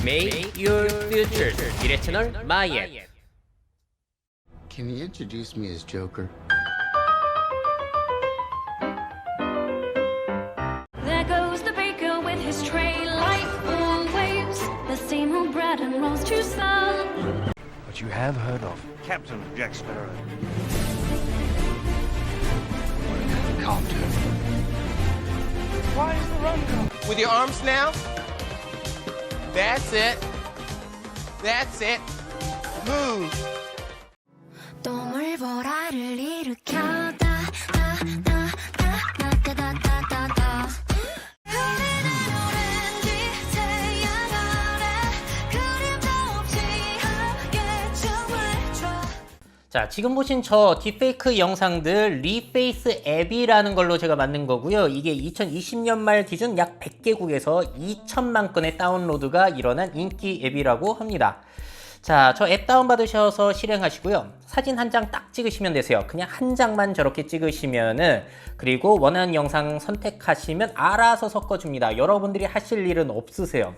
Make your future. 미래 채널 마이앤. Can you introduce me as Joker? There goes the baker with his tray, like full waves. The same old bread and rolls to some. But you have heard of Captain Jack Sparrow. What did that come to? Why is the run gone? With your arms now. That's it. That's it. Move. 또물보라를 일으켜 다다다다다다다다 흐리는 오렌지 태양 아래 그림자 없이 함께 춤을 춰. 자, 지금 보신 저 딥페이크 영상들 리페이스 앱이라는 걸로 제가 만든 거고요. 이게 2020년 말 기준 약 100개국에서 2천만 건의 다운로드가 일어난 인기 앱이라고 합니다. 자, 저 앱 다운받으셔서 실행하시고요. 사진 한 장 딱 찍으시면 되세요. 그냥 한 장만 저렇게 찍으시면은, 그리고 원하는 영상 선택하시면 알아서 섞어줍니다. 여러분들이 하실 일은 없으세요.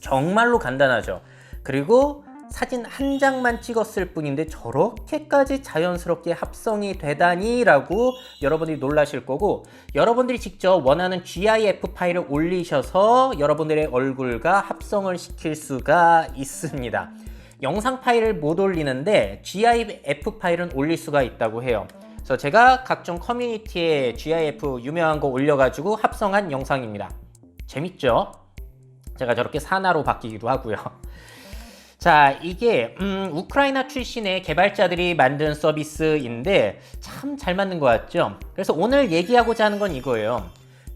정말로 간단하죠. 그리고 사진 한 장만 찍었을 뿐인데 저렇게까지 자연스럽게 합성이 되다니 라고 여러분들이 놀라실 거고, 여러분들이 직접 원하는 GIF 파일을 올리셔서 여러분들의 얼굴과 합성을 시킬 수가 있습니다. 영상 파일을 못 올리는데 GIF 파일은 올릴 수가 있다고 해요. 그래서 제가 각종 커뮤니티에 GIF 유명한 거 올려가지고 합성한 영상입니다. 재밌죠? 제가 저렇게 사나로 바뀌기도 하고요. 자, 이게 우크라이나 출신의 개발자들이 만든 서비스인데 참 잘 만든 것 같죠? 그래서 오늘 얘기하고자 하는 건 이거예요.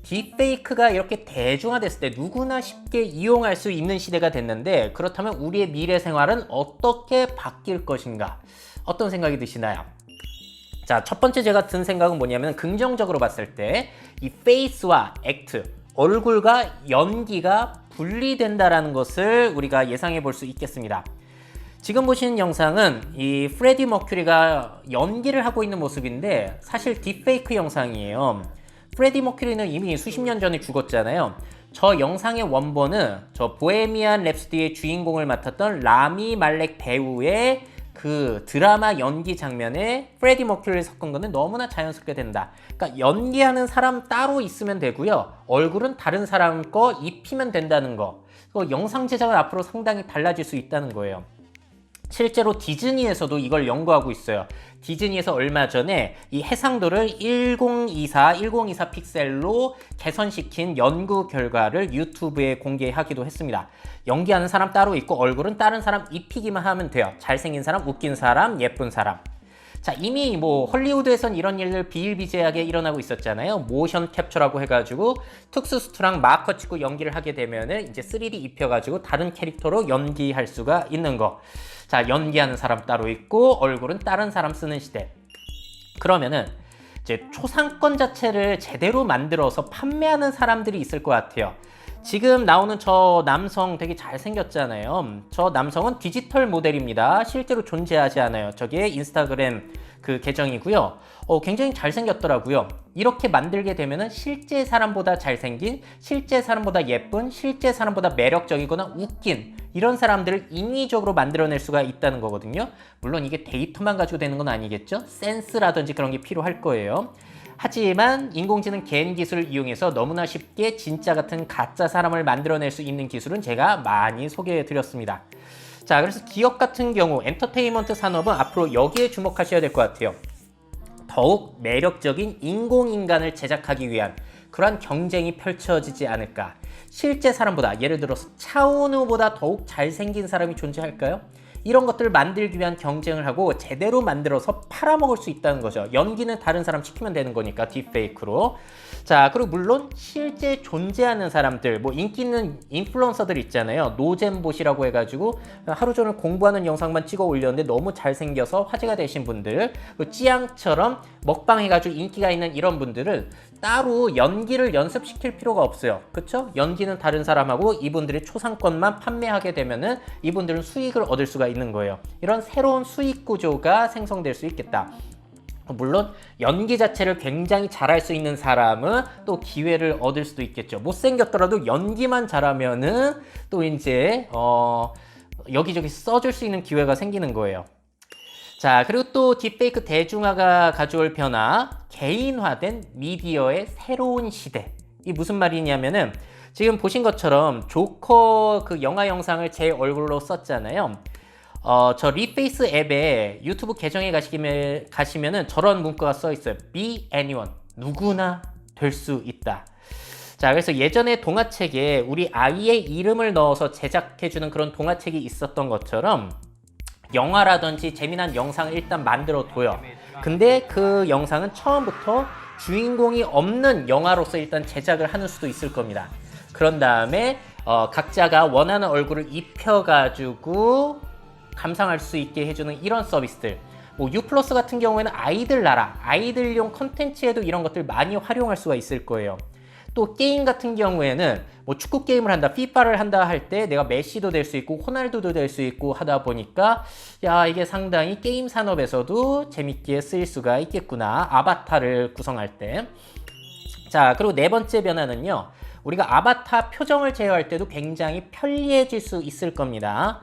딥페이크가 이렇게 대중화됐을 때 누구나 쉽게 이용할 수 있는 시대가 됐는데, 그렇다면 우리의 미래 생활은 어떻게 바뀔 것인가? 어떤 생각이 드시나요? 자, 첫 번째 제가 든 생각은 뭐냐면, 긍정적으로 봤을 때 이 페이스와 액트, 얼굴과 연기가 분리된다라는 것을 우리가 예상해 볼 수 있겠습니다. 지금 보시는 영상은 이 프레디 머큐리가 연기를 하고 있는 모습인데 사실 딥페이크 영상이에요. 프레디 머큐리는 이미 수십 년 전에 죽었잖아요. 저 영상의 원본은 저 보헤미안 랩소디의 주인공을 맡았던 라미 말렉 배우의 그 드라마 연기 장면에 프레디 머큐리를 섞은 거는 너무나 자연스럽게 된다. 그러니까 연기하는 사람 따로 있으면 되고요. 얼굴은 다른 사람 거 입히면 된다는 거. 영상 제작은 앞으로 상당히 달라질 수 있다는 거예요. 실제로 디즈니에서도 이걸 연구하고 있어요. 디즈니에서 얼마 전에 이 해상도를 1024 픽셀로 개선시킨 연구 결과를 유튜브에 공개하기도 했습니다. 연기하는 사람 따로 있고 얼굴은 다른 사람 입히기만 하면 돼요. 잘생긴 사람, 웃긴 사람, 예쁜 사람. 자, 이미 뭐 헐리우드에선 이런 일들 비일비재하게 일어나고 있었잖아요. 모션 캡처라고 해가지고 특수스투랑 마커 찍고 연기를 하게 되면은 이제 3D 입혀가지고 다른 캐릭터로 연기할 수가 있는 거. 자, 연기하는 사람 따로 있고 얼굴은 다른 사람 쓰는 시대. 그러면은 이제 초상권 자체를 제대로 만들어서 판매하는 사람들이 있을 것 같아요. 지금 나오는 저 남성 되게 잘생겼잖아요. 저 남성은 디지털 모델입니다. 실제로 존재하지 않아요. 저게 인스타그램 그 계정이고요. 굉장히 잘생겼더라고요. 이렇게 만들게 되면은 실제 사람보다 잘생긴, 실제 사람보다 예쁜, 실제 사람보다 매력적이거나 웃긴 이런 사람들을 인위적으로 만들어낼 수가 있다는 거거든요. 물론 이게 데이터만 가지고 되는 건 아니겠죠. 센스라든지 그런 게 필요할 거예요. 하지만 인공지능 겐 기술을 이용해서 너무나 쉽게 진짜 같은 가짜 사람을 만들어낼 수 있는 기술은 제가 많이 소개해 드렸습니다. 자, 그래서 기업 같은 경우 엔터테인먼트 산업은 앞으로 여기에 주목하셔야 될 것 같아요. 더욱 매력적인 인공인간을 제작하기 위한 그러한 경쟁이 펼쳐지지 않을까. 실제 사람보다, 예를 들어서 차은우보다 더욱 잘생긴 사람이 존재할까요? 이런 것들을 만들기 위한 경쟁을 하고 제대로 만들어서 팔아먹을 수 있다는 거죠. 연기는 다른 사람 시키면 되는 거니까 딥페이크로. 자, 그리고 물론 실제 존재하는 사람들, 뭐 인기 있는 인플루언서들 있잖아요. 노잼봇이라고 해가지고 하루 종일 공부하는 영상만 찍어 올렸는데 너무 잘생겨서 화제가 되신 분들, 찌양처럼 먹방 해가지고 인기가 있는 이런 분들은 따로 연기를 연습시킬 필요가 없어요. 그쵸? 연기는 다른 사람하고 이분들이 초상권만 판매하게 되면은 이분들은 수익을 얻을 수가 있는 거예요. 이런 새로운 수익 구조가 생성될 수 있겠다. 물론 연기 자체를 굉장히 잘할 수 있는 사람은 또 기회를 얻을 수도 있겠죠. 못생겼더라도 연기만 잘하면은 또 이제 여기저기 써줄 수 있는 기회가 생기는 거예요. 자, 그리고 또 딥페이크 대중화가 가져올 변화, 개인화된 미디어의 새로운 시대. 이 무슨 말이냐면은 지금 보신 것처럼 조커 그 영화 영상을 제 얼굴로 썼잖아요. 저 리페이스 앱에 유튜브 계정에 가시면은 저런 문구가 써 있어요. Be anyone. 누구나 될 수 있다. 자, 그래서 예전에 동화책에 우리 아이의 이름을 넣어서 제작해주는 그런 동화책이 있었던 것처럼 영화라든지 재미난 영상을 일단 만들어 둬요. 근데 그 영상은 처음부터 주인공이 없는 영화로서 일단 제작을 하는 수도 있을 겁니다. 그런 다음에 각자가 원하는 얼굴을 입혀가지고 감상할 수 있게 해주는 이런 서비스들. 뭐 U+ 같은 경우에는 아이들 나라, 아이들용 컨텐츠에도 이런 것들 많이 활용할 수가 있을 거예요. 또 게임 같은 경우에는 뭐 축구 게임을 한다, 피파를 한다 할 때 내가 메시도 될 수 있고 호날두도 될 수 있고 하다 보니까 야, 이게 상당히 게임 산업에서도 재밌게 쓰일 수가 있겠구나. 아바타를 구성할 때. 자, 그리고 네 번째 변화는요. 우리가 아바타 표정을 제어할 때도 굉장히 편리해질 수 있을 겁니다.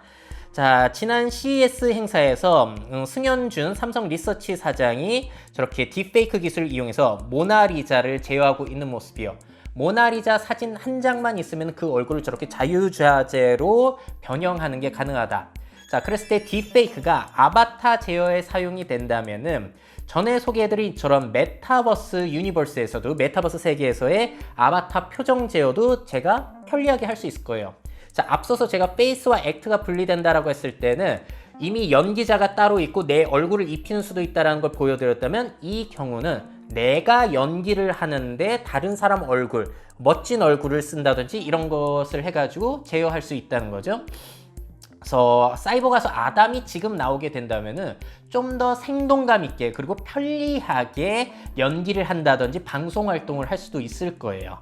자, 지난 CES 행사에서 승현준 삼성 리서치 사장이 저렇게 딥페이크 기술을 이용해서 모나리자를 제어하고 있는 모습이요. 모나리자 사진 한 장만 있으면 그 얼굴을 저렇게 자유자재로 변형하는 게 가능하다. 자, 그랬을 때 딥페이크가 아바타 제어에 사용이 된다면은 전에 소개해드린 저런 메타버스 유니버스에서도, 메타버스 세계에서의 아바타 표정 제어도 제가 편리하게 할 수 있을 거예요. 자, 앞서서 제가 페이스와 액트가 분리된다라고 했을 때는 이미 연기자가 따로 있고 내 얼굴을 입히는 수도 있다는 걸 보여드렸다면, 이 경우는 내가 연기를 하는데 다른 사람 얼굴, 멋진 얼굴을 쓴다든지 이런 것을 해가지고 제어할 수 있다는 거죠. 그래서 사이버 가수 아담이 지금 나오게 된다면은 좀 더 생동감 있게 그리고 편리하게 연기를 한다든지 방송 활동을 할 수도 있을 거예요.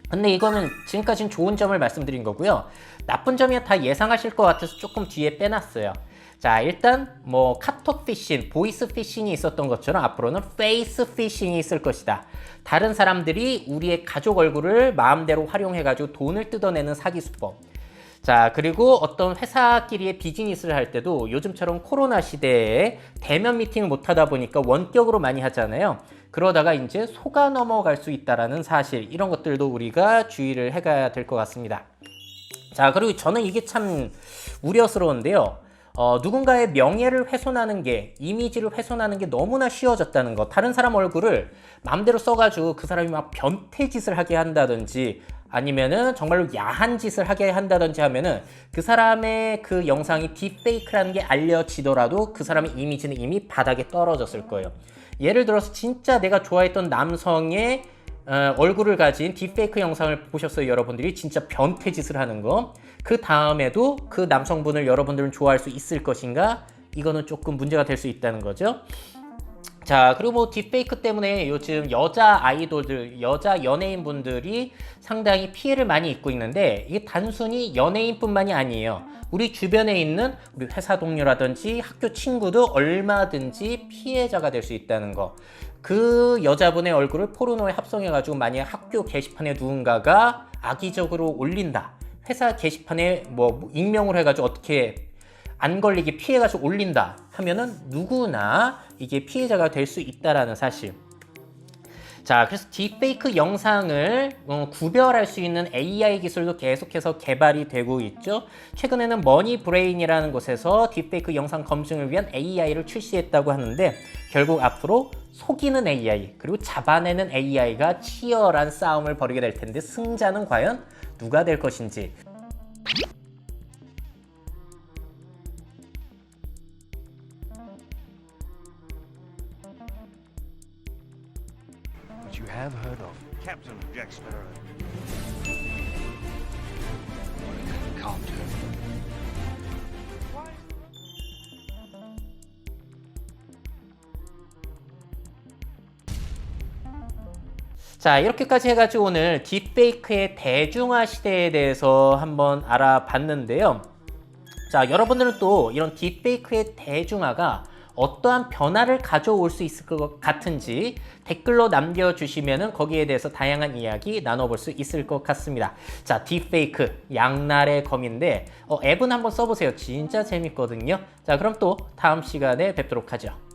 근데 이거는 지금까지는 좋은 점을 말씀드린 거고요. 나쁜 점이 다 예상하실 것 같아서 조금 뒤에 빼놨어요. 자, 일단 뭐 카톡 피싱, 보이스 피싱이 있었던 것처럼 앞으로는 페이스 피싱이 있을 것이다. 다른 사람들이 우리의 가족 얼굴을 마음대로 활용해가지고 돈을 뜯어내는 사기 수법. 자, 그리고 어떤 회사끼리의 비즈니스를 할 때도 요즘처럼 코로나 시대에 대면 미팅을 못 하다 보니까 원격으로 많이 하잖아요. 그러다가 이제 속아 넘어갈 수 있다라는 사실, 이런 것들도 우리가 주의를 해가야 될 것 같습니다. 자, 그리고 저는 이게 참 우려스러운데요. 누군가의 명예를 훼손하는 게, 이미지를 훼손하는 게 너무나 쉬워졌다는 거. 다른 사람 얼굴을 마음대로 써가지고 그 사람이 막 변태짓을 하게 한다든지 아니면은 정말로 야한 짓을 하게 한다든지 하면은 그 사람의 그 영상이 딥페이크라는 게 알려지더라도 그 사람의 이미지는 이미 바닥에 떨어졌을 거예요. 예를 들어서 진짜 내가 좋아했던 남성의 얼굴을 가진 딥페이크 영상을 보셨어요. 여러분들이 진짜 변태짓을 하는 거. 그 다음에도 그 남성분을 여러분들은 좋아할 수 있을 것인가? 이거는 조금 문제가 될 수 있다는 거죠. 자, 그리고 뭐 딥페이크 때문에 요즘 여자 아이돌들, 여자 연예인분들이 상당히 피해를 많이 입고 있는데, 이게 단순히 연예인뿐만이 아니에요. 우리 주변에 있는 우리 회사 동료라든지 학교 친구도 얼마든지 피해자가 될 수 있다는 거. 그 여자분의 얼굴을 포르노에 합성해가지고 만약 학교 게시판에 누군가가 악의적으로 올린다. 회사 게시판에 뭐 익명으로 해가지고 어떻게 안 걸리게 피해가지고 올린다 하면은 누구나 이게 피해자가 될 수 있다라는 사실. 자, 그래서 딥페이크 영상을 구별할 수 있는 AI 기술도 계속해서 개발이 되고 있죠. 최근에는 머니브레인이라는 곳에서 딥페이크 영상 검증을 위한 AI를 출시했다고 하는데, 결국 앞으로 속이는 AI 그리고 잡아내는 AI가 치열한 싸움을 벌이게 될 텐데, 승자는 과연 누가 될 것인지. But you have heard of Captain Jack Sparrow. Calm down. 자, 이렇게까지 해가지고 오늘 딥페이크의 대중화 시대에 대해서 한번 알아봤는데요. 자, 여러분들은 또 이런 딥페이크의 대중화가 어떠한 변화를 가져올 수 있을 것 같은지 댓글로 남겨주시면 거기에 대해서 다양한 이야기 나눠볼 수 있을 것 같습니다. 자, 딥페이크 양날의 검인데 앱은 한번 써보세요. 진짜 재밌거든요. 자, 그럼 또 다음 시간에 뵙도록 하죠.